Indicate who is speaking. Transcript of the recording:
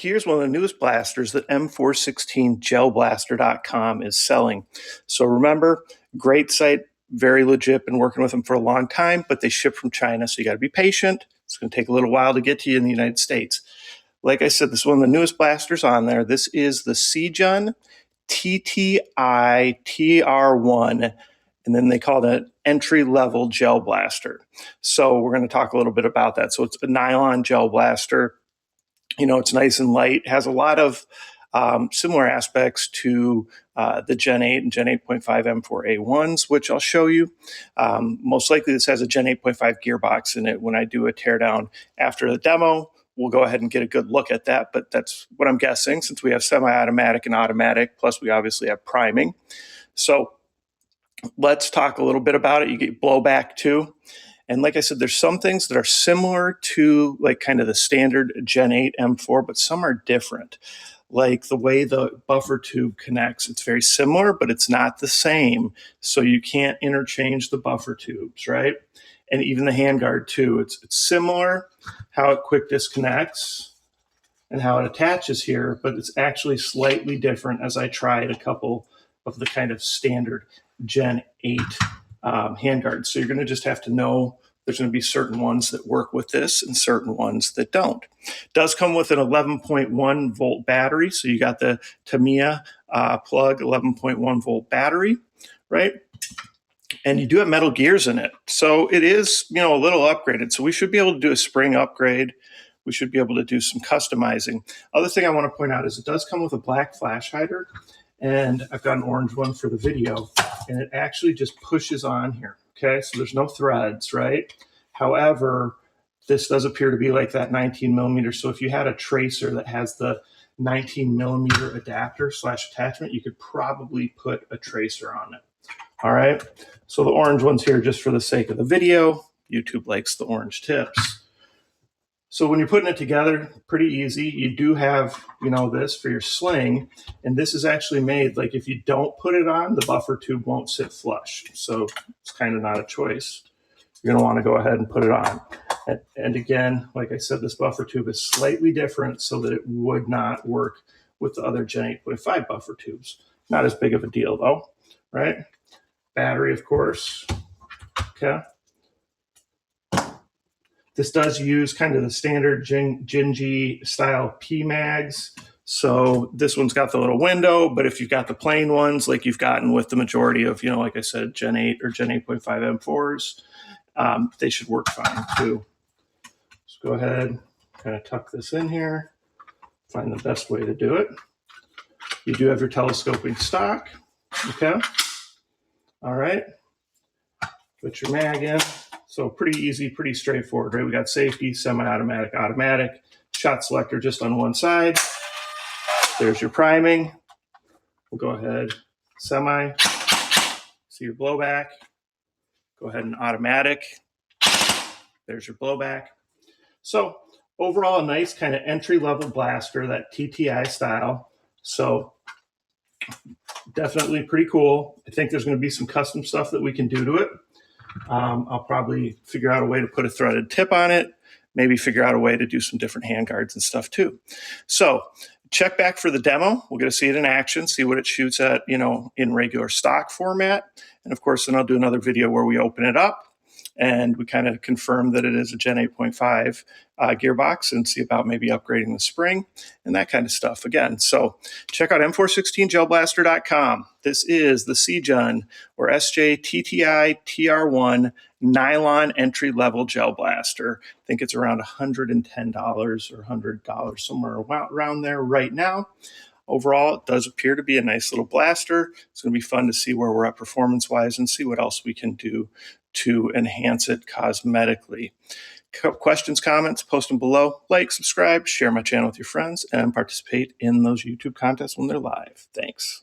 Speaker 1: here's one of the newest blasters that M416gellblaster.com is selling. So remember, great site, very legit, been working with them for a long time, but they ship from China, so you got to be patient. It's going to take a little while to get to you in the United States. Like I said, this is one of the newest blasters on there. This is the Sijun TTI TR1, and then they call it an entry-level gel blaster. So we're going to talk a little bit about that. So it's a nylon gel blaster. You know, it's nice and light, has a lot of similar aspects to the Gen 8 and Gen 8.5 M4A1s, which I'll show you. Most likely this has a Gen 8.5 gearbox in it. When I do a teardown after the demo, we'll go ahead and get a good look at that, but that's what I'm guessing since we have semi-automatic and automatic, plus we obviously have priming. So let's talk a little bit about it. You get blowback too. And like I said, there's some things that are similar to like kind of the standard Gen 8 M4, but some are different. Like the way the buffer tube connects, it's very similar, but it's not the same. So you can't interchange the buffer tubes, right? And even the handguard too. It's similar how it quick disconnects and how it attaches here, but it's actually slightly different as I tried a couple of the kind of standard Gen 8 handguards. So you're going to just have to know there's going to be certain ones that work with this and certain ones that don't. It does come with an 11.1 volt battery. So you got the Tamiya plug 11.1 volt battery, right? And you do have metal gears in it. So it is, you know, a little upgraded. So we should be able to do a spring upgrade. We should be able to do some customizing. Other thing I want to point out is it does come with a black flash hider. And I've got an orange one for the video. And it actually just pushes on here. Okay, so there's no threads, right? However, this does appear to be like that 19 millimeter. So if you had a tracer that has the 19 millimeter adapter / attachment, you could probably put a tracer on it. All right, so the orange one's here just for the sake of the video. YouTube likes the orange tips. So when you're putting it together, pretty easy. You do have, you know, this for your sling, and this is actually made, like if you don't put it on, the buffer tube won't sit flush. So it's kind of not a choice. You're gonna wanna go ahead and put it on. And again, like I said, this buffer tube is slightly different so that it would not work with the other Gen 8.5 buffer tubes. Not as big of a deal though, right? Battery, of course, okay. This does use kind of the standard Gen style P-mags. So this one's got the little window, but if you've got the plain ones, like you've gotten with the majority of, you know, like I said, Gen 8 or Gen 8.5 M4s, they should work fine too. Let's go ahead, kind of tuck this in here, find the best way to do it. You do have your telescoping stock, okay? All right, put your mag in. So pretty easy, pretty straightforward, right? We got safety, semi-automatic, automatic, shot selector just on one side. There's your priming. We'll go ahead, semi, see your blowback. Go ahead and automatic. There's your blowback. So overall, a nice kind of entry-level blaster, that TTI style. So definitely pretty cool. I think there's going to be some custom stuff that we can do to it. I'll probably figure out a way to put a threaded tip on it, maybe figure out a way to do some different handguards and stuff too. So check back for the demo. We're going to see it in action, see what it shoots at, you know, in regular stock format. And of course, then I'll do another video where we open it up and we kind of confirm that it is a Gen 8.5 gearbox and see about maybe upgrading the spring and that kind of stuff again. So check out M416gellblaster.com. This is the Sijun or SJ TTI TR1 nylon entry-level gel blaster. I think it's around $110 or $100, somewhere around there right now. Overall, it does appear to be a nice little blaster. It's going to be fun to see where we're at performance-wise and see what else we can do to enhance it cosmetically. Questions, comments, post them below. Like, subscribe, share my channel with your friends, and participate in those YouTube contests when they're live. Thanks.